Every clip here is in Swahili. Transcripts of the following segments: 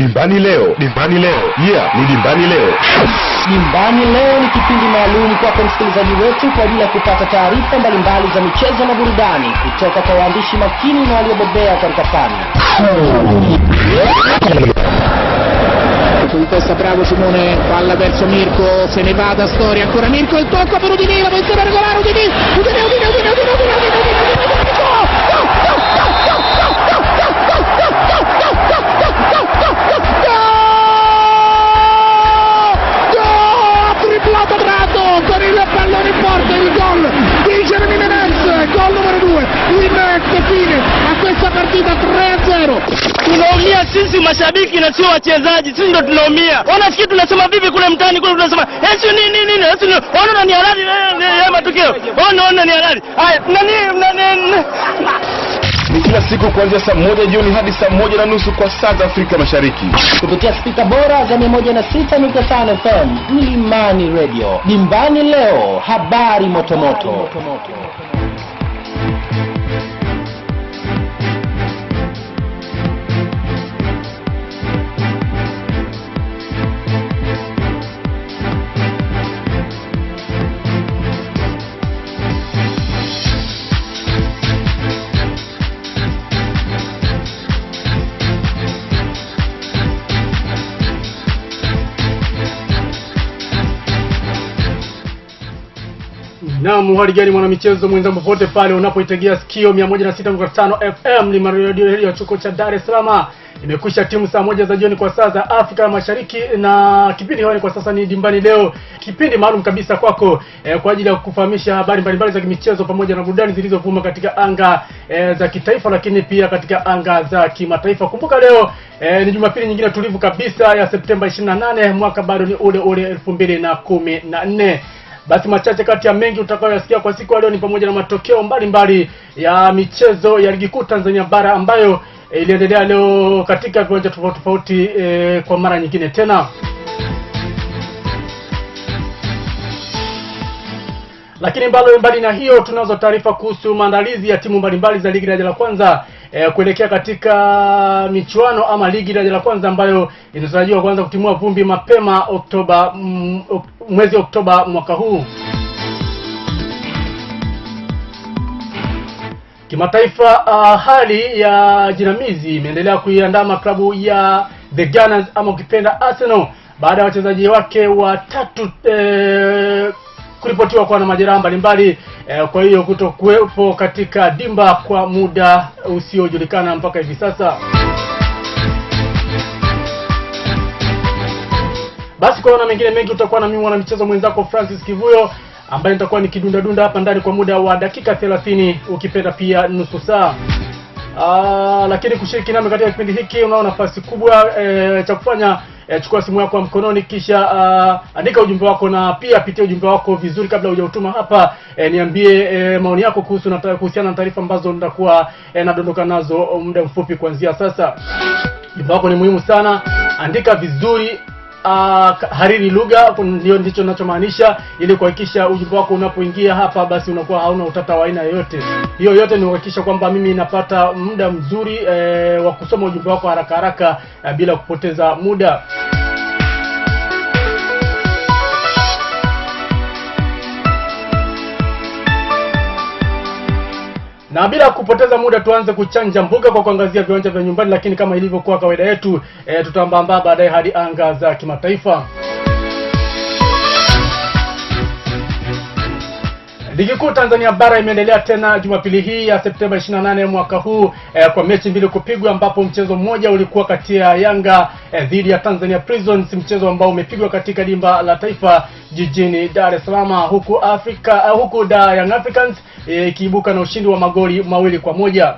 Dimbani leo. Dimbani leo. Yeah, ni Dimbani leo. Dimbani leo ni kipindi maalum kwa msikilizaji wetu kwa ajili ya kupata taarifa mbalimbali za michezo na burudani kutoka kwa waandishi makini na waliobobea katika fani. Questa bravo Simone, palla verso Mirko, se ne va da Storia, ancora Mirko, il tocco per Udinese, la posizione regolare, triplato Prato con il pallone in porta, il gol di Jeremy Menez, gol numero 2, in fine a questa partita 3-0. Tunaumia sisi mashabiki na sio wachezaji, sisi ndo tunaumia. Wanafikiri tunasema vipi kule mtaani kule tunasema esi nini ona ni halali ya matokeo. Ona ni halali. Haya nani Ni kila siku kuanzia saa 1 jioni hadi saa 1:30 kwa saa za Afrika Mashariki. Kupitia spika bora za 106.5 FM, Mlimani Radio. Dimbani leo, habari motomoto. Na muharigani mwana michezo mwenzangu popote pale unapoitegea sikio 106.5 FM ni radio chuko cha Dar es Salaam. Imekwisha timu saa 1 za jioni kwa saa za Afrika Mashariki na kipindi hewani kwa sasa ni Dimbani leo. Kipindi maalum kabisa kwako kwa ajili ya kukufahamisha habari mbalimbali za michezo pamoja na burudani zilizovuma katika anga za kitaifa lakini pia katika anga za kimataifa. Kumbuka leo ni Jumapili nyingine tulivu kabisa ya Septemba 28, mwaka bado ni ule 2014. Basi machache kati ya mengi utakayoyasikia kwa siku leo ni pamoja na matokeo mbalimbali ya michezo ya ligi kuu Tanzania bara ambayo iliendelea leo katika viwanja tofauti kwa mara nyingine tena. Lakini mbali na hiyo tunazo taarifa kuhusu maandalizi ya timu mbalimbali za ligi daraja la kwanza kuelekea katika michuano ama ligi daraja la kwanza ambayo inatarajiwa kuanza kutimua vumbi mapema mwezi Oktoba mwaka huu. Kimataifa, hali ya jinamizi imeendelea kuiandama klabu ya The Gunners ama ukipenda Arsenal baada ya wachezaji wake watatu kuripotiwa kuwa na majeraha mbalimbali, kwa hiyo kutokuwepo katika dimba kwa muda usiojulikana mpaka hivi sasa. Basi kwa mengine mengi utakuwa na mimi mwana michezo mwenzako Francis Kivuyo ambaye nitakuwa nikidunda hapa ndani kwa muda wa dakika 30 ukipenda pia nusu saa. Lakini kushiriki nami katika kipindi hiki unao nafasi kubwa cha kufanya. Chukua simu yako mkononi kisha andika ujumbe wako na pia pitia ujumbe wako vizuri kabla hujautuma hapa. Niambie maoni yako kuhusiana na taarifa ambazo nitakuwa nadondoka nazo muda mfupi kuanzia sasa. Ujumbe wako ni muhimu sana. Andika vizuri, hariri lugha, ndio ndicho ninachomaanisha, ili kuhakikisha ujumbe wako unapoingia hapa basi unakuwa hauna utata wa aina yoyote. Hiyo yote ni kuhakikisha kwamba mimi napata muda mzuri wa kusoma ujumbe wako haraka bila kupoteza muda. Na bila kupoteza muda tuanze kuchanja mbuga kwa kuangazia viwanja vya nyumbani, lakini kama ilivyokuwa kawaida yetu tutambamba baadaye hadi anga za kimataifa. Ligi kuu Tanzania bara imeendelea tena Jumapili hii ya Septemba 28 mwaka huu kwa mechi mbili kupigwa, ambapo mchezo mmoja ulikuwa kati ya Yanga dhidi ya Tanzania Prisons, mchezo ambao umepigwa katika dimba la Taifa jijini Dar es Salaam, huku Young Africans ikiibuka na ushindi wa magoli 2-1.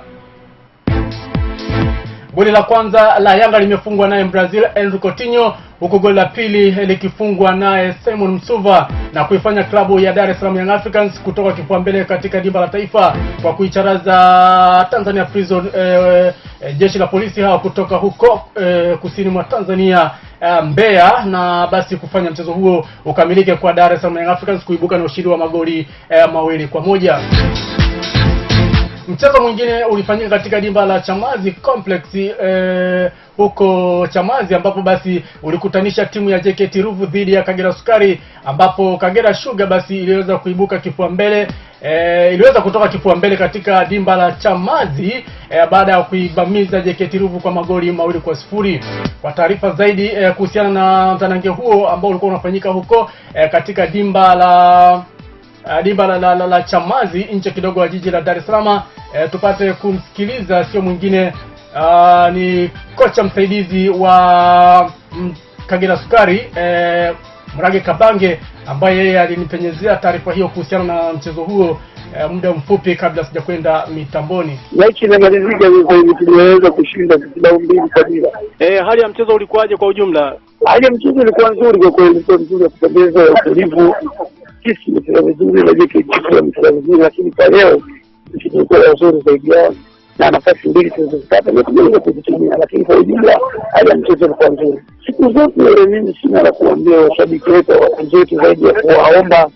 Goli la kwanza la Yanga limefungwa naye Brazil Enrique Coutinho, huku goli la pili likifungwa naye Simon Msuva na kuifanya klabu ya Dar es Salaam Young Africans kutoka kifua mbele katika dimba la Taifa kwa kuicharaza Tanzania Prison jeshi la polisi hawa kutoka huko kusini mwa Tanzania Mbeya, na basi kufanya mchezo huo ukamilike kwa Dar es Salaam Young Africans kuibuka na ushindi wa magoli 2-1. Mchezo mwingine ulifanyika katika dimba la Chamazi Complex huko Chamazi, ambapo basi ulikutanisha timu ya JKT Ruvu dhidi ya Kagera Sukari, ambapo Kagera Sugar basi iliweza kuibuka kifua mbele, iliweza kutoka kifua mbele katika dimba la Chamazi baada ya kuibamiza JKT Ruvu kwa magoli 2-0. Kwa taarifa zaidi kuhusiana na mtanange huo ambao ulikuwa unafanyika huko katika dimba la Chamazi nje kidogo ya jiji la Dar es Salaam, tupate kumsikiliza sio mwingine ni kocha msaidizi wa Kagera Sukari Murage Kabange, ambaye yeye alinipenyezea taarifa hiyo kuhusiana na mchezo huo muda mfupi kabla sijakwenda mitamboni. Mechi imemalizika kwa hiyo tumeweza kushinda bao 2-0. Hali ya mchezo ulikuwaje kwa ujumla? Hali ya mchezo ilikuwa nzuri kwa kweli, ilikuwa nzuri ya kupendeza, utulivu. Sisi tumecheza vizuri na JKT tumecheza vizuri, lakini kwa leo tulikuwa nzuri zaidi yao na nafasi mbili tulizopata na tumeweza kuzitumia, lakini kwa ujumla hali ya mchezo ilikuwa nzuri. Siku zote mimi sina la kuambia washabiki wetu wapenzi zaidi ya kuwaomba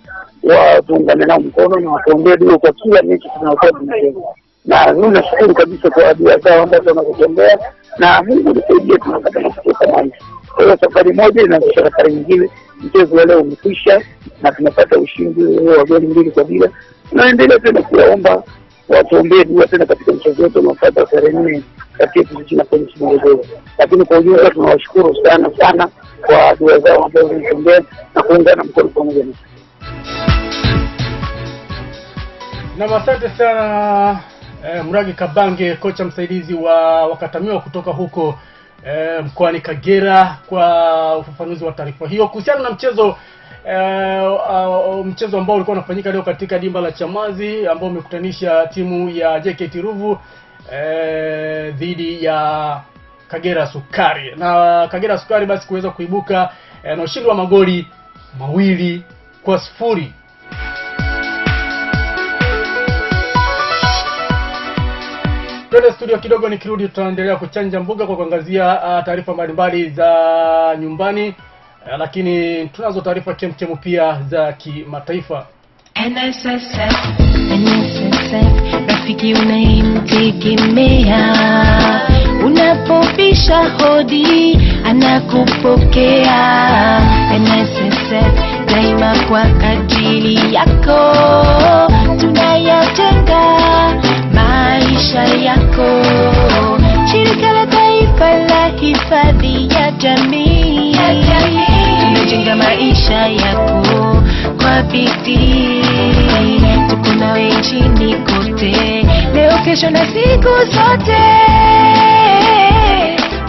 tuungane nao mkono na watuombee dua kwa kila mechi tunayokuwa tunacheza. Na mimi nashukuru kabisa kwa dua zao ambazo wanatuombea, na Mungu atusaidie tunapata matokeo kama hivi. Kwa hiyo safari moja inaanzisha safari nyingine. Mchezo leo umekwisha na tunapata ushindi wa goli 2-0. Tunaendelea tena kuwaomba watuombee dua tena katika mchezo wetu unaofuata tarehe 4 kati yetu sisi na Polisi Morogoro. Lakini kwa ujumla tunawashukuru sana kwa dua zao ambazo wanatuombea na kuungana mkono pamoja nasi. Na asante sana Murage Kabange, kocha msaidizi wa Wakatamiwa kutoka huko mkoani Kagera, kwa ufafanuzi wa taarifa hiyo kuhusiana na mchezo mchezo ambao ulikuwa unafanyika leo katika dimba la Chamazi, ambao umekutanisha timu ya JKT Ruvu dhidi ya Kagera Sukari, na Kagera Sukari basi kuweza kuibuka na ushindi wa magoli 2-0. Tuende studio kidogo, nikirudi tutaendelea kuchanja mbuga kwa kuangazia taarifa mbalimbali za nyumbani, lakini tunazo taarifa chemchemu pia za kimataifa. NSSF, rafiki unayemtegemea, unapopisha hodi anakupokea. NSSF daima kwa ajili yako, tunayajenga maisha yako. Shirika la Taifa la Hifadhi ya Jamii, tunajenga maisha yako kwa bidii. Tuko nawe nchini kote, leo kesho na siku zote.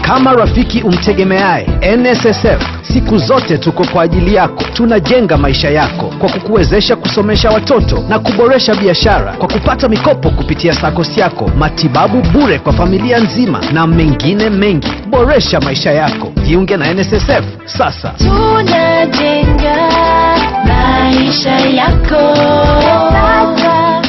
Kama rafiki umtegemeaye, NSSF siku zote tuko kwa ajili yako. Tunajenga maisha yako kwa kukuwezesha kusomesha watoto na kuboresha biashara kwa kupata mikopo kupitia SACCOS yako, matibabu bure kwa familia nzima na mengine mengi. Boresha maisha yako, jiunge na NSSF sasa. Tunajenga maisha yako sasa.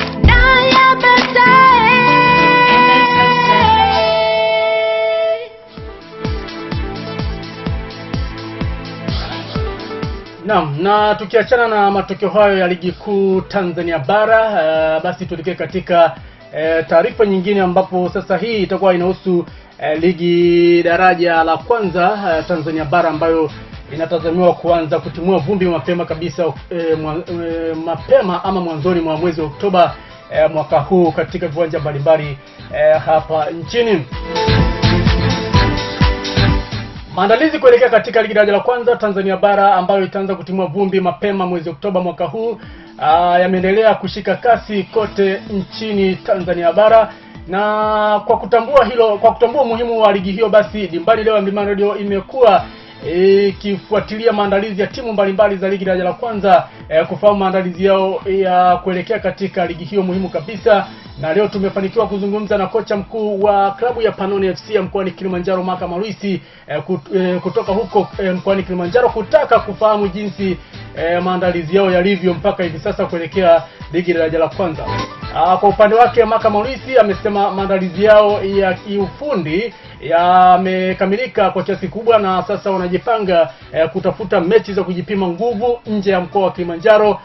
Naam, na tukiachana na matokeo hayo ya ligi kuu Tanzania bara, basi tuelekee katika taarifa nyingine, ambapo sasa hii itakuwa inahusu ligi daraja la kwanza Tanzania bara, ambayo inatazamiwa kuanza kutimua vumbi mapema kabisa mapema ama mwanzoni mwa mwezi wa Oktoba mwaka huu katika viwanja mbalimbali hapa nchini. Maandalizi kuelekea katika ligi daraja la kwanza Tanzania bara, ambayo itaanza kutimua vumbi mapema mwezi Oktoba mwaka huu, yameendelea kushika kasi kote nchini Tanzania bara. Na kwa kutambua umuhimu wa ligi hiyo, basi Dimbani leo Mlimani Radio imekuwa ikifuatilia maandalizi ya timu mbalimbali za ligi daraja la kwanza, kufahamu maandalizi yao ya kuelekea katika ligi hiyo muhimu kabisa. Na leo tumefanikiwa kuzungumza na kocha mkuu wa klabu ya Panoni FC mkoani Kilimanjaro, Maka Maruisi, kutoka huko mkoani Kilimanjaro, kutaka kufahamu jinsi maandalizi yao yalivyo mpaka hivi sasa kuelekea ligi daraja la kwanza. Kwa upande wake Maka Maurice amesema maandalizi yao ya kiufundi yamekamilika kwa kiasi kubwa na sasa wanajipanga kutafuta mechi za kujipima nguvu nje ya mkoa wa Kilimanjaro,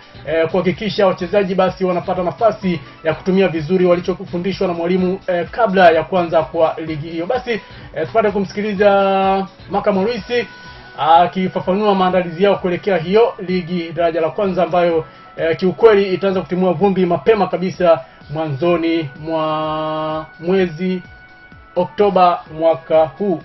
kuhakikisha wachezaji basi wanapata nafasi ya kutumia vizuri walichofundishwa na mwalimu kabla ya kuanza kwa ligi hiyo. Basi tupate kumsikiliza Maka Maurice akifafanua maandalizi yao kuelekea hiyo ligi daraja la kwanza ambayo kiukweli itaanza kutimua vumbi mapema kabisa mwanzoni mwa mwezi Oktoba mwaka huu.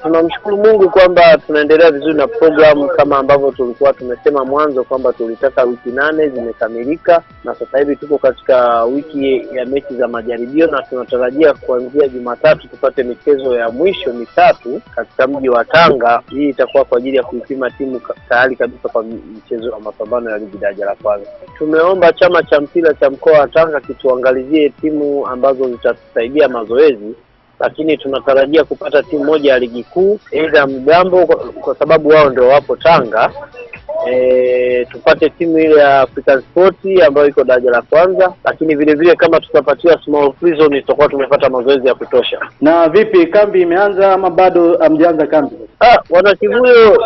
Tunamshukuru Mungu kwamba tunaendelea vizuri na program kama ambavyo tulikuwa tumesema mwanzo kwamba tulitaka wiki 8 zimekamilika, na sasa hivi tuko katika wiki ya mechi za majaribio na tunatarajia kuanzia Jumatatu tupate michezo ya mwisho mitatu katika mji wa Tanga. Hii itakuwa kwa ajili ya kuipima timu tayari kabisa kwa michezo ya mapambano ya ligi daraja la kwanza. Tumeomba chama cha mpira cha mkoa wa Tanga kituangalizie timu ambazo zitatusaidia mazoezi, lakini tunatarajia kupata timu moja ya ligi kuu aidha Mgambo kwa sababu wao ndio wapo Tanga. Tupate timu ile ya African Sport ambayo iko daraja la kwanza, lakini vile vile kama tutapatiwa Small Prison tutakuwa tumepata mazoezi ya kutosha. Na vipi, kambi imeanza ama bado hamjaanza kambi? Wana Kivuyo,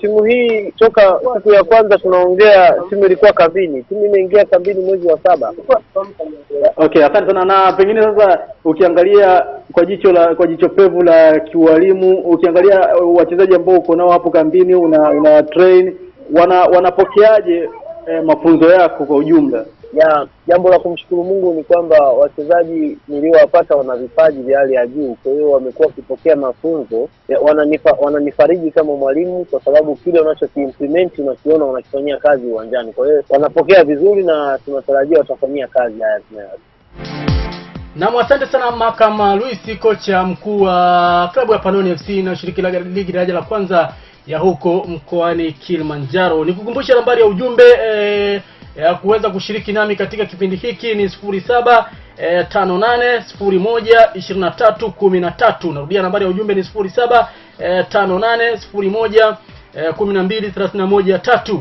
timu hii toka siku ya kwanza tunaongea timu ilikuwa kambini. Timu imeingia kambini mwezi wa 7. Okay, asante sana. Na pengine sasa ukiangalia kwa jicho pevu la kiwalimu, ukiangalia wachezaji ambao uko nao hapo kambini, una train, wanapokeaje mafunzo yako kwa ujumla? Jambo la kumshukuru Mungu ni kwamba wachezaji niliowapata wana vipaji vya hali ya juu, kwa hiyo wamekuwa wakipokea mafunzo, wananifariji kama mwalimu kwa sababu kile unachokiimplement unakiona unakifanyia kazi uwanjani. Kwa hiyo wanapokea vizuri na tunatarajia watafanyia kazi haya tunayo. Na asante sana Maka Maurice, kocha mkuu wa klabu ya Panoni FC inayoshiriki ligi daraja la kwanza ya huko mkoani Kilimanjaro. Nikukumbusha nambari ya ujumbe ya kuweza kushiriki nami katika kipindi hiki ni 0758012313. Narudia nambari ya ujumbe ni 0758011231.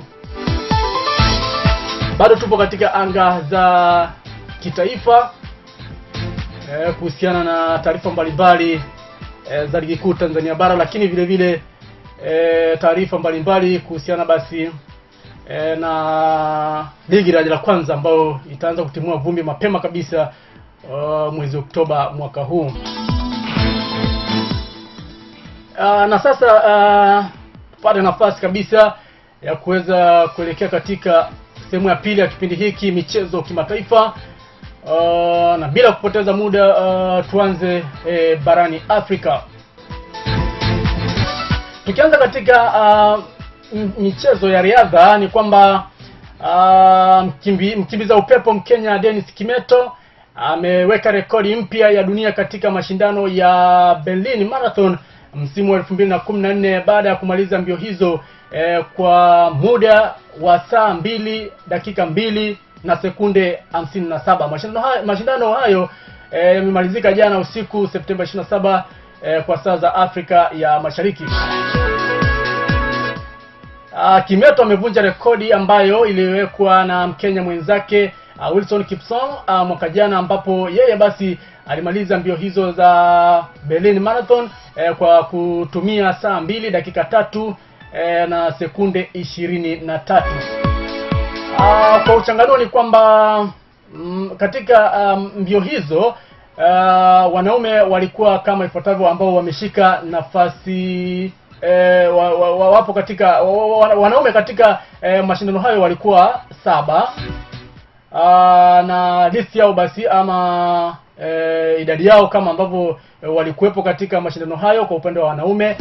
Bado tupo katika anga za kitaifa kuhusiana na taarifa mbalimbali za ligi kuu Tanzania bara, lakini vile vile taarifa mbalimbali kuhusiana basi na ligi daraja la kwanza ambayo itaanza kutimua vumbi mapema kabisa mwezi Oktoba mwaka huu. Na sasa tupate nafasi kabisa ya kuweza kuelekea katika sehemu ya pili ya kipindi hiki, michezo kimataifa. Na bila kupoteza muda tuanze barani Afrika. Tukianza katika michezo ya riadha ni kwamba mkimbiza upepo Mkenya Dennis Kimeto ameweka rekodi mpya ya dunia katika mashindano ya Berlin Marathon msimu wa 2014 baada ya kumaliza mbio hizo kwa muda wa saa 2 dakika 2 na sekunde 57. Mashindano hayo yamemalizika jana usiku Septemba 27 kwa saa za Afrika ya Mashariki. Kimeto amevunja rekodi ambayo iliwekwa na Mkenya mwenzake Wilson Kipsang mwaka jana, ambapo yeye basi alimaliza mbio hizo za Berlin Marathon kwa kutumia saa 2 dakika 3 na sekunde 23. Kwa uchanganuo ni kwamba katika mbio hizo wanaume walikuwa kama ifuatavyo, ambao wameshika nafasi wapo katika wanaume katika mashindano hayo walikuwa 7, na list yao basi ama idadi yao kama ambavyo walikuwepo katika mashindano hayo kwa upande wa wanaume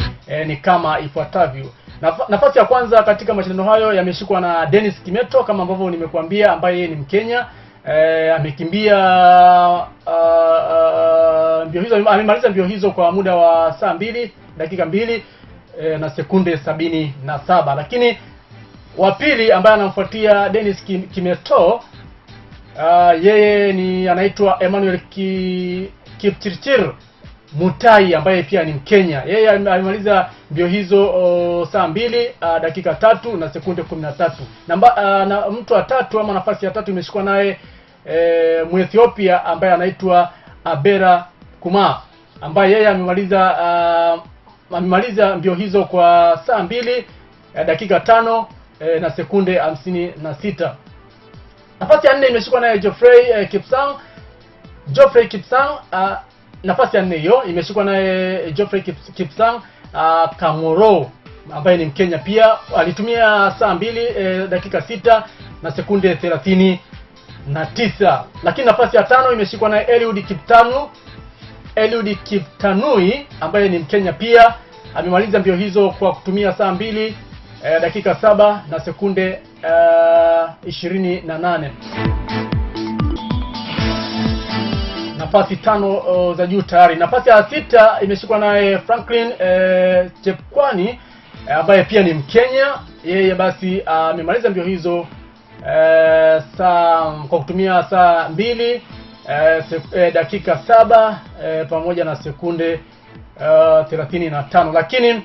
ni kama ifuatavyo. Nafasi ya kwanza katika mashindano hayo yameshikwa na Dennis Kimeto kama ambavyo nimekuambia, ambaye ni Mkenya. Amekimbia mbio hizo, amemaliza mbio hizo kwa muda wa saa 2 dakika 2 na sekunde 77. Lakini wa pili ambaye anamfuatia Dennis Kimeto yeye ni anaitwa Emmanuel Kipchirchir Mutai ambaye pia ni Mkenya. Yeye alimaliza mbio hizo saa 2 dakika 3 na sekunde 13. Na mtu wa tatu ama nafasi ya tatu imeshikwa naye Muethiopia ambaye anaitwa Abera Kuma, ambaye yeye amemaliza mbio hizo kwa saa 2 dakika 5 na sekunde 56. Nafasi ya 4 imeshikwa naye Geoffrey Kipsang. Nafasi ya 4 hiyo imeshikwa naye Geoffrey Kipsang Kamoro, ambaye ni Mkenya pia. Alitumia saa 2 dakika 6 na sekunde 39. Lakini nafasi ya 5 imeshikwa naye Eliud Kiptanui ambaye ni Mkenya pia. Amemaliza mbio hizo kwa kutumia saa 2 dakika 7 na sekunde 28. Nafasi 5 za juu tayari. Nafasi ya 6 imeshikwa naye Franklin Chepkwani ambaye pia ni Mkenya. Yeye basi amemaliza mbio hizo kwa kutumia saa 2 dakika 7 pamoja na sekunde 35. Lakini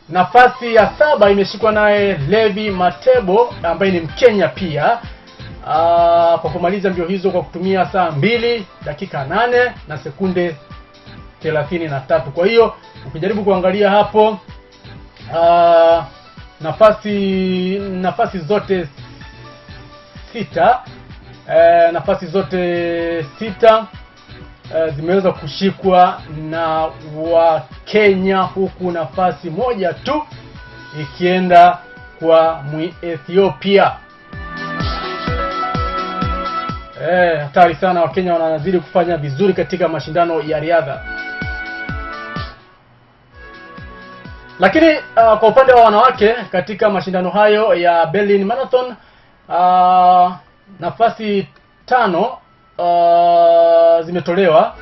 nafasi ya 7 imeshikwa naye Levi Matebo ambaye ni Mkenya pia, kwa kumaliza mbio hizo kwa kutumia saa 2 dakika 8 na sekunde 33. Kwa hiyo ukijaribu kuangalia hapo nafasi zote 6 zimeweza kushikwa na Wakenya, huku nafasi moja tu ikienda kwa Ethiopia. Hatari sana, Wakenya wanazidi kufanya vizuri katika mashindano ya riadha. Lakini kwa upande wa wanawake katika mashindano hayo ya Berlin Marathon, nafasi 5 zimetolewa,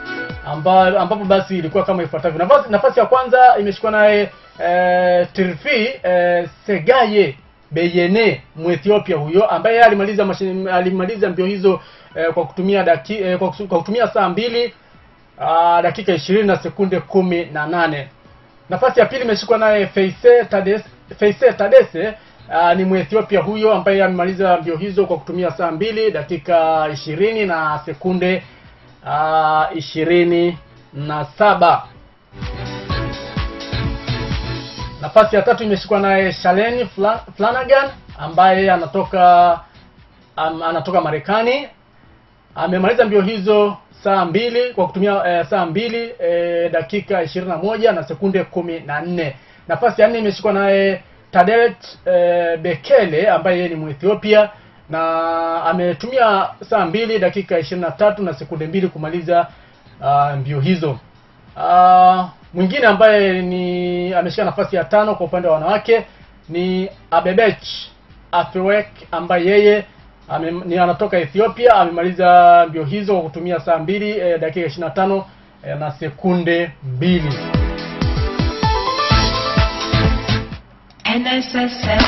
ambapo basi ilikuwa kama ifuatavyo. Nafasi ya kwanza imeshikwa naye Tirfi Segaye Beyene, Muethiopia huyo, ambaye alimaliza mbio hizo kwa kutumia saa 2 dakika 20 na sekunde 18. Nafasi ya pili imeshikwa naye Feise Tadese, ni Muethiopia huyo, ambaye amemaliza mbio hizo kwa kutumia saa 2 dakika 20 na sekunde 27. Nafasi ya 3 imeshikwa naye Shalene Flanagan ambaye anatoka Marekani. Amemaliza mbio hizo saa 2 kwa kutumia saa 2 dakika 21 na sekunde 14. Nafasi ya 4 imeshikwa naye Tadelt Bekele ambaye ni Muethiopia, na ametumia saa 2 dakika 23 na sekunde 2 kumaliza mbio hizo. Mwingine ambaye ameshika nafasi ya 5 kwa upande wa wanawake ni Abebech Afewek ambaye yeye anatoka Ethiopia. Amemaliza mbio hizo kwa kutumia saa 2 dakika 25 na sekunde 2. NSSF,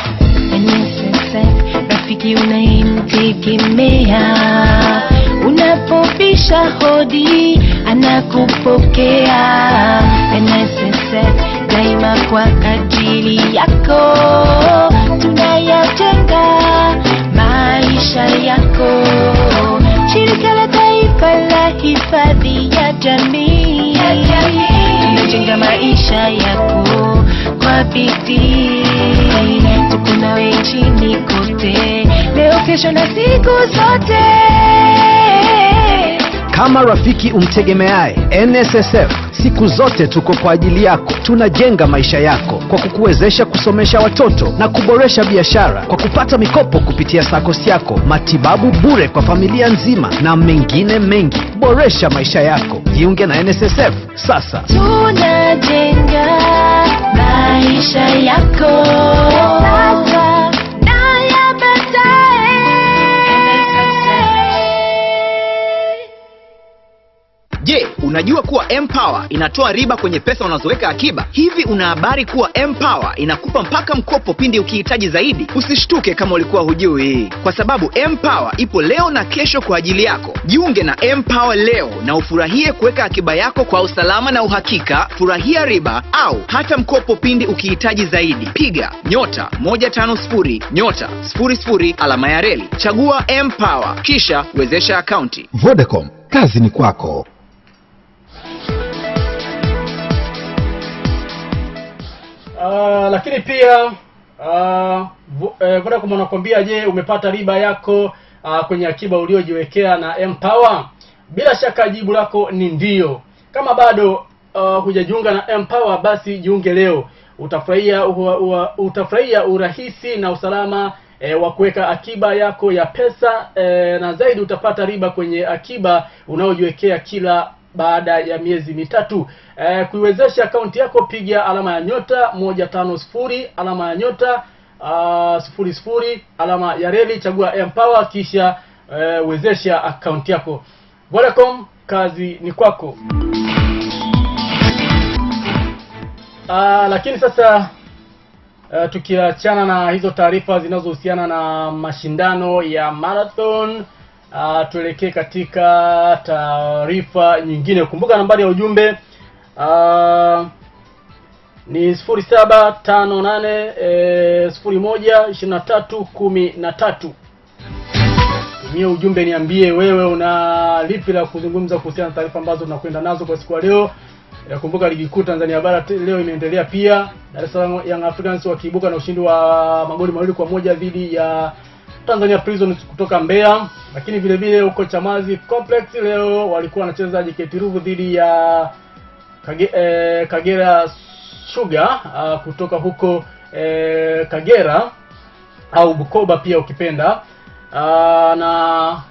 rafiki unayemtegemea. Unapopisha hodi anakupokea. NSSF daima kwa ajili yako, tunayajenga maisha yako. Shirika la Taifa la Hifadhi ya Jamii, tunajenga maisha yako kwa bidii. Tuko nawe nchini kote, leo, kesho na siku zote. Kama rafiki umtegemeaye, NSSF siku zote tuko kwa ajili yako. Tunajenga maisha yako kwa kukuwezesha kusomesha watoto na kuboresha biashara kwa kupata mikopo kupitia SACCOS yako, matibabu bure kwa familia nzima na mengine mengi. Boresha maisha yako, jiunge na NSSF sasa. Tunajenga maisha yako sasa na ya baadaye. Je, unajua kuwa M-Power inatoa riba kwenye pesa unazoweka akiba? Hivi una habari kuwa M-Power inakupa mpaka mkopo pindi ukihitaji zaidi? Usishtuke kama ulikuwa hujui, kwa sababu M-Power ipo leo na kesho kwa ajili yako. Jiunge na M-Power leo na ufurahie kuweka akiba yako kwa usalama na uhakika. Furahia riba au hata mkopo pindi ukihitaji zaidi. Piga *150 *00 alama ya reli. Chagua M-Power kisha wezesha akaunti. Vodacom, kazi ni kwako. Lakini pia Vodacom wanakuambia, je, umepata riba yako kwenye akiba uliojiwekea na M-Power? Bila shaka jibu lako ni ndio. Kama bado hujajiunga na M-Power, basi jiunge leo. Utafurahia urahisi na usalama wa kuweka akiba yako ya pesa, na zaidi utapata riba kwenye akiba unaojiwekea kila baada ya miezi mitatu. Kuiwezesha akaunti yako, piga alama ya nyota 150 alama ya nyota 00 alama ya reli, chagua M-Power kisha wezesha akaunti yako. Vodacom, kazi ni kwako. Lakini sasa tukiachana na hizo taarifa zinazohusiana na mashindano ya marathon, tuelekee katika taarifa nyingine. Kumbuka nambari ya ujumbe ni 0758012313. Tumia ujumbe, niambie wewe una lipi la kuzungumza kuhusiana na taarifa ambazo tunakwenda nazo kwa siku ya leo. Kumbuka ligi kuu Tanzania bara leo imeendelea pia. Dar es Salaam Young Africans wakiibuka na ushindi wa magoli 2-1 dhidi ya Tanzania Prisons kutoka Mbeya. Lakini vile vile huko Chamazi Complex leo walikuwa wanacheza JKT Ruvu dhidi ya Kagera Sugar kutoka huko Kagera au Bukoba pia ukipenda. Na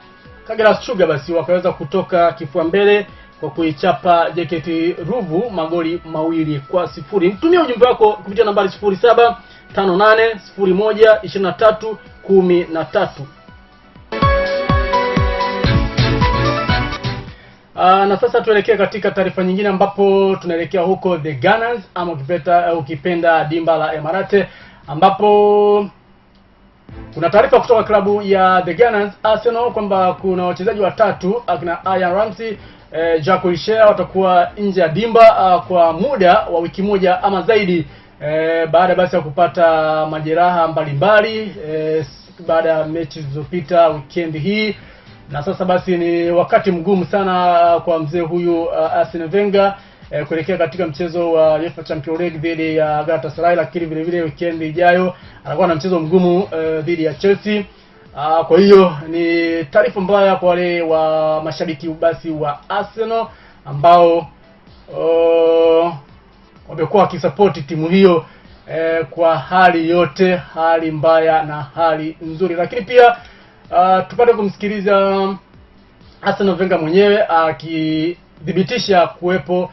Kagera Sugar basi wakaweza kutoka kifua mbele kwa kuichapa JKT Ruvu magoli 2-0. Nitumie ujumbe wako kupitia nambari 0758012313. Na sasa tuelekee katika taarifa nyingine, ambapo tunaelekea huko The Gunners ama ukipenda dimba la Emirate, ambapo kuna taarifa kutoka klabu ya The Gunners Arsenal kwamba kuna wachezaji watatu akina Ian Ramsey, Jack Wilshere watakuwa nje ya dimba kwa muda wa wiki moja ama zaidi, baada basi ya kupata majeraha mbalimbali baada ya mechi zilizopita weekend hii. Na sasa basi ni wakati mgumu sana kwa mzee huyu Arsene Wenger kuelekea katika mchezo wa UEFA Champions League dhidi ya Galatasaray, lakini vile vile weekend ijayo anakuwa na mchezo mgumu dhidi ya Chelsea. Kwa hiyo ni taarifa mbaya kwa wale wa mashabiki basi wa Arsenal ambao wamekuwa wakisupport timu hiyo kwa hali yote, hali mbaya na hali nzuri. Lakini pia tupate kumsikiliza Arsene Wenger mwenyewe akidhibitisha kuwepo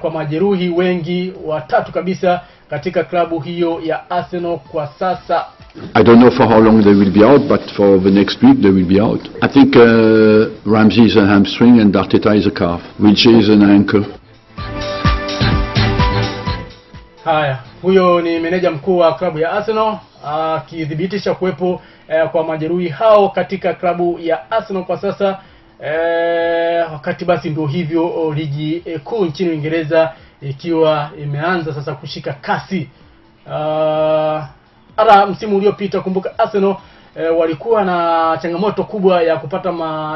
kwa majeruhi wengi watatu kabisa katika klabu hiyo ya Arsenal kwa sasa. I don't know for how long they will be out, but for the next week they will be out. I think Ramsey is a hamstring and Arteta is a calf. Wilshere is an ankle. Haya, huyo ni meneja mkuu wa klabu ya Arsenal akidhibitisha kuwepo kwa majeruhi hao katika klabu ya Arsenal kwa sasa. Wakati basi ndio hivyo ligi kuu nchini Uingereza ikiwa imeanza sasa kushika kasi. Msimu uliopita kumbuka Arsenal walikuwa na changamoto kubwa ya kupata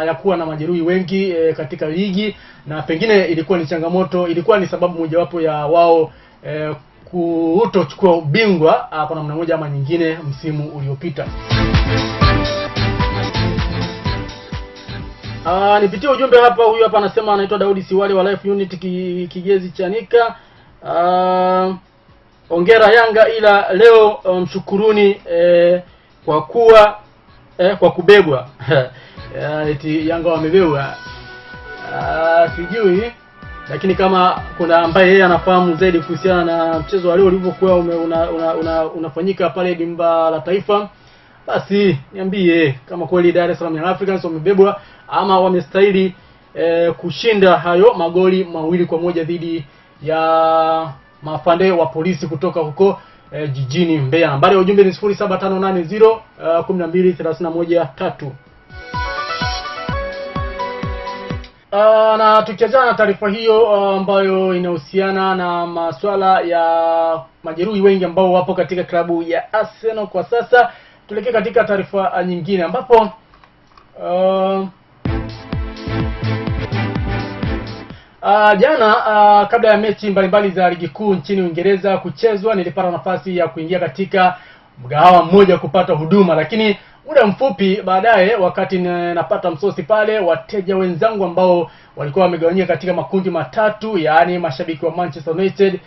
ya kuwa na majeruhi wengi katika ligi, na pengine ilikuwa ni sababu mojawapo ya wao kutochukua ubingwa kwa namna moja ama nyingine msimu uliopita. Nipitie ujumbe hapa. Huyu hapa anasema anaitwa Daudi Siwali wa Life Unit Kigezi Chanika. Ongera Yanga, ila leo mshukuruni kwa kuwa kwa kubebwa. Eti Yanga wamebebwa. Sijui, lakini kama kuna ambaye yeye anafahamu zaidi kuhusiana na mchezo wa leo ulivyokuwa unafanyika pale dimba la Taifa, basi niambie kama kweli Dar es Salaam Young Africans wamebebwa ama wamestahili kushinda hayo magoli 2-1 dhidi ya maafande wa polisi kutoka huko jijini Mbeya. Nambari ya ujumbe ni 07580 1231 3. Na tukiachana na taarifa hiyo ambayo inahusiana na masuala ya majeruhi wengi ambao wapo katika klabu ya Arsenal kwa sasa, tuelekee katika taarifa nyingine ambapo jana kabla ya mechi mbalimbali za ligi kuu nchini Uingereza kuchezwa, nilipata nafasi ya kuingia katika mgahawa mmoja kupata huduma, lakini muda mfupi baadaye wakati napata msosi pale, wateja wenzangu ambao walikuwa wamegawanyika katika makundi matatu, yaani mashabiki wa Manchester United,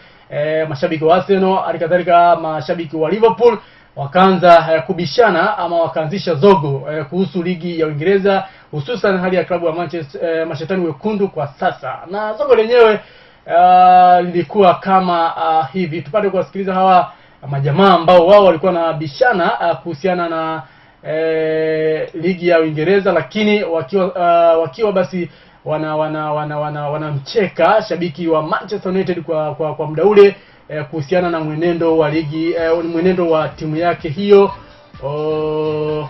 mashabiki wa Arsenal, alikadhalika mashabiki wa Liverpool, wakaanza kubishana ama wakaanzisha zogo kuhusu ligi ya Uingereza, hususan hali ya klabu ya Manchester mashetani wekundu kwa sasa. Na zogo lenyewe lilikuwa kama hivi. Tupate kuwasikiliza hawa majamaa ambao wao walikuwa na bishana kuhusiana na ligi ya Uingereza, lakini wakiwa basi wanamcheka shabiki wa Manchester United kwa muda ule kuhusiana na mwenendo wa ligi, mwenendo wa timu yake hiyo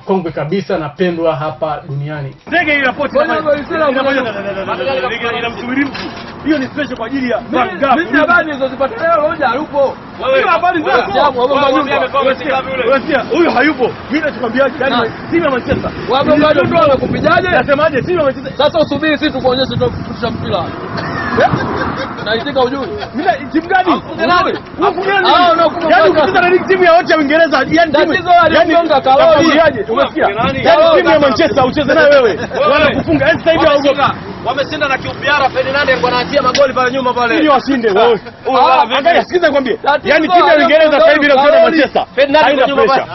kongwe kabisa na pendwa hapa duniani. Ndege ile ripoti inamsubiri mtu. Hiyo ni special kwa ajili ya Manga. Mimi habari hizo zipata leo hoja hayupo. Wewe habari zako. Huyu hayupo. Mimi nakwambia yani timu ya Manchester. Wao bado ndio wanakupijaje? Nasemaje timu ya Manchester. Sasa usubiri sisi tukuonyeshe tukutisha mpira. Naitika ujui. Mimi timu gani? Unakuja kucheza na timu ya wote ya Uingereza. Yani timu ya Kalori. Umesikia? Yani timu ya Manchester ucheze nayo wewe. Wanakufunga. Yani sasa hivi haogopa. Wameshinda na QPR, Ferdinand alikuwa anatia magoli pale nyuma pale. Ili washinde wewe. Angalia sikiza nikwambie. Yani timu ya Uingereza sasa hivi inacheza Manchester. Ferdinand nyuma pale.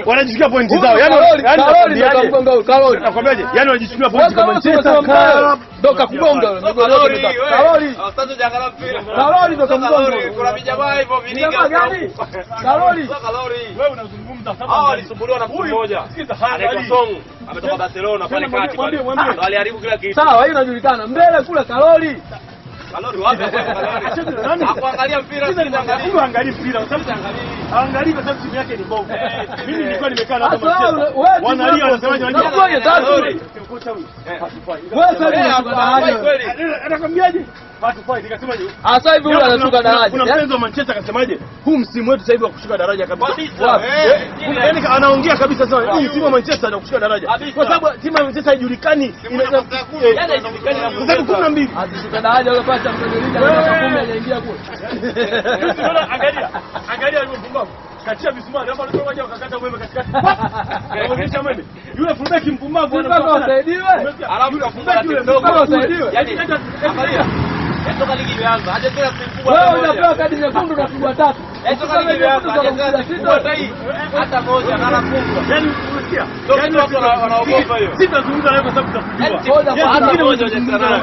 Wanajisikia pointi zao. Yani Kalori. Nakwambiaje? Yani wanajisikia pointi kwa Manchester. Doka kugonga. Kalori. Asante jangala mpira. Kalori doka kugonga. Kuna vijamaa hivyo viniga. Kalori. Wewe unazungumza sana. Hao walisumbuliwa na mtu mmoja. Anaitwa Song. Ametoka Barcelona pale kati. Waliharibu kila kitu. Sawa, hiyo inajulikana. Mbele kule Kalori. Kalori wapi? Kalori. Hakuangalia mpira, sisi angalia mpira. Angalia kwa sababu timu yake ni mbovu. Mimi nilikuwa nimekaa hapa Manchester. Wanalia wanasemaje wanajua. Kalori. Kocha huyu. Wewe sasa unashuka kweli. Anakwambiaje? Hatufai nikasemaje? Sasa hivi huyu anashuka daraja. Kuna mpenzi wa Manchester akasemaje? Huu msimu wetu sasa hivi wa kushuka daraja kabisa. Yaani anaongea kabisa sasa. Hii timu ya Manchester ndio kushuka daraja. Kwa sababu timu ya Manchester haijulikani. Yaani haijulikani na kwa sababu 12. Atashuka daraja yule pale Champions League anataka 10 anaingia kule. Angalia alipopumbavu. Katia visumari hapa ndio waje wakakata umeme katikati. Anaonyesha umeme. Yule fullback mpumbavu anasaidiwe. Alafu fullback yule mdogo anasaidiwe. Yaani angalia. Toka ligi imeanza. Aje tena kupigwa. Wewe unapewa kadi nyekundu na kupigwa 3. Toka ligi imeanza. Aje tena kupigwa hata moja na anafungwa. Yaani unasikia? Yaani watu wanaogopa hiyo. Sisi tunazungumza naye kwa sababu tunakujua. Hata moja hajasema naye.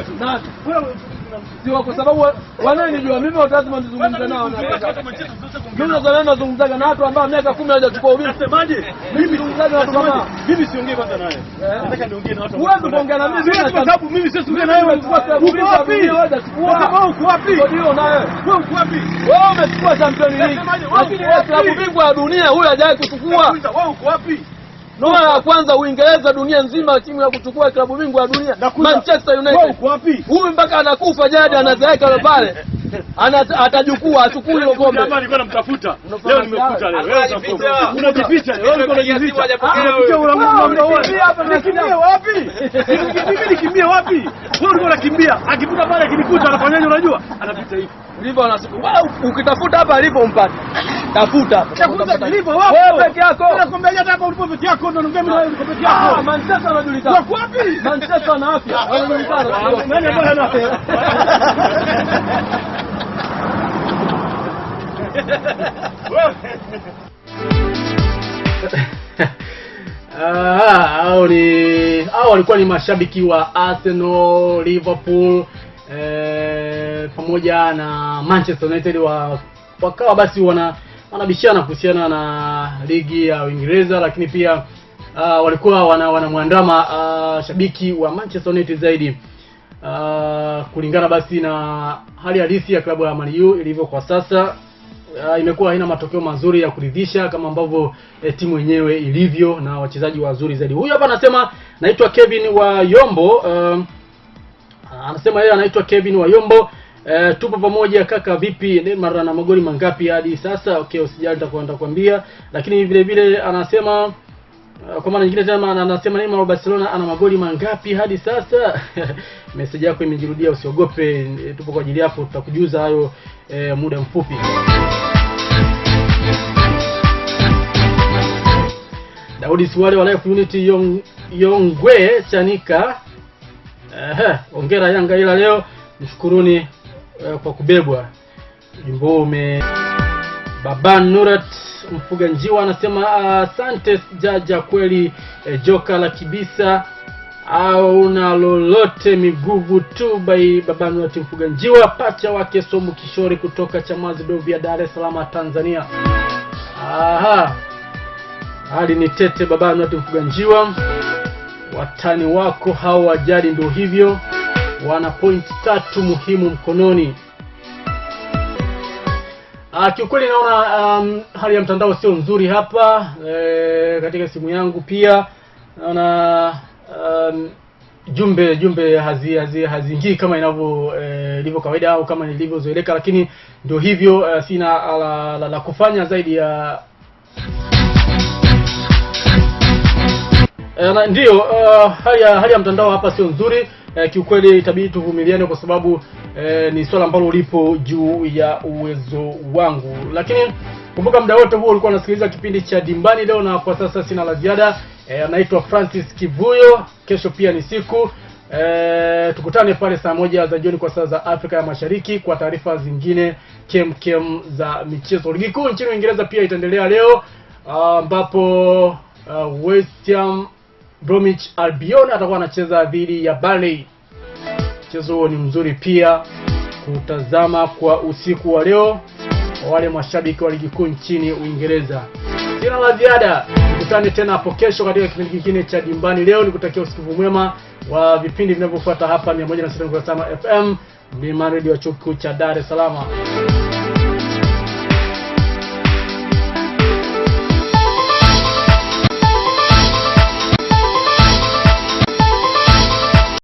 Sio kwa sababu wananijua mimi lazima nizungumze nao. Mimi nazungumzaga na watu ambao miaka 10 hajachukua ubingwa. Nasemaje? Mimi nizungumzaga na watu kama mimi siongee kwanza naye. Nataka niongee na watu. Wewe kuongea na mimi kwa sababu mimi siongee na wewe. Uko wapi? Uko wapi? Ndio na wewe. Wewe uko wapi? Wewe umechukua Champions League. Lakini wewe klabu bingwa ya dunia huyu hajawahi kuchukua. Wewe uko wapi? Mara ya kwanza Uingereza dunia nzima timu ya kuchukua klabu bingwa ya dunia Manchester United. Wewe uko wapi? Huyu mpaka anakufa jadi anazeeka pale. Atajukua achukue ile kombe. Jamani nilikuwa namtafuta. Leo nimekuta leo. Wewe unajificha. Wewe ulikuwa unajificha. Unakimbia hapa nikimbie wapi? Nikimbie wapi? Wewe ulikuwa unakimbia. Akipita pale akinikuta anafanyaje unajua? Anapita hivi. Lipo anasiku. Wewe ukitafuta hapa alipo mpate. Tafuta. Tafuta lipo wapi? Wewe peke yako. Nakwambia hata hapa ulipo peke yako ndio ngemi na wewe ulipo peke yako. Manchester anajulikana. Wako wapi? Manchester na afya. Anajulikana. Nani ambaye ana afya? Hao walikuwa ni mashabiki wa Arsenal, Liverpool pamoja na Manchester United wakawa basi wanabishana kuhusiana na ligi ya Uingereza, lakini pia walikuwa wanamwandama shabiki wa Manchester United zaidi. kulingana basi na hali halisi ya klabu ya Man U ilivyo kwa sasa. Imekuwa haina matokeo mazuri ya kuridhisha kama ambavyo timu yenyewe ilivyo na wachezaji wazuri zaidi. Huyu hapa anasema naitwa Kevin wa Yombo. Anasema yeye anaitwa Kevin wa Yombo. Tupo pamoja kaka, vipi Neymar ana magoli mangapi hadi sasa? Okay, usijali nitakwambia. Lakini vile vile anasema kwa maana nyingine tena anasema Neymar wa Barcelona ana magoli mangapi hadi sasa? Message yako imejirudia, usiogope, tupo kwa ajili yako, tutakujuza hayo muda mfupi. Daudi Swale wa Life Unity Yongwe Chanika. Ongera Yanga ila leo mshukuruni kwa kubebwa. Jimbo Baban Nurat Mfuga Njiwa anasema asante Jaja, kweli joka la kibisa au na lolote miguvu tu by Baban Nurat Mfuga Njiwa, pacha wake Somu Kishori kutoka Chamazi Dovia, Dar es Salaam, Tanzania. Hadi ni tete Baban Nurat Mfuga Njiwa. Watani wako hao wajadi ndio hivyo, wana point 3 muhimu mkononi. Kiukweli naona hali ya mtandao sio nzuri hapa katika simu yangu pia. Naona jumbe haziingii kama ilivyo kawaida au kama nilivyozoeleka, lakini ndio hivyo, sina la kufanya zaidi ya ndio hali ya mtandao hapa sio nzuri. Kiukweli itabidi tuvumiliane kwa sababu ni swala ambalo lipo juu ya uwezo wangu. Lakini kumbuka muda wote huo ulikuwa unasikiliza kipindi cha Dimbani leo, na kwa sasa sina la ziada. Naitwa Francis Kivuyo. Kesho pia ni siku. Tukutane pale saa 1 za jioni kwa saa za Afrika ya Mashariki kwa taarifa zingine kem za michezo. Ligi kuu nchini Uingereza pia itaendelea leo, ambapo West Ham Bromwich Albion atakuwa anacheza dhidi ya Burnley. Mchezo huo ni mzuri pia kutazama kwa usiku wa leo wale mashabiki wa ligi kuu nchini Uingereza. Sina la ziada. Tukutane tena hapo kesho katika kipindi kingine cha Dimbani leo. Nikutakia usikivu mwema wa vipindi vinavyofuata hapa 106.5 FM ni Radio Chuo Kikuu cha Dar es Salaam.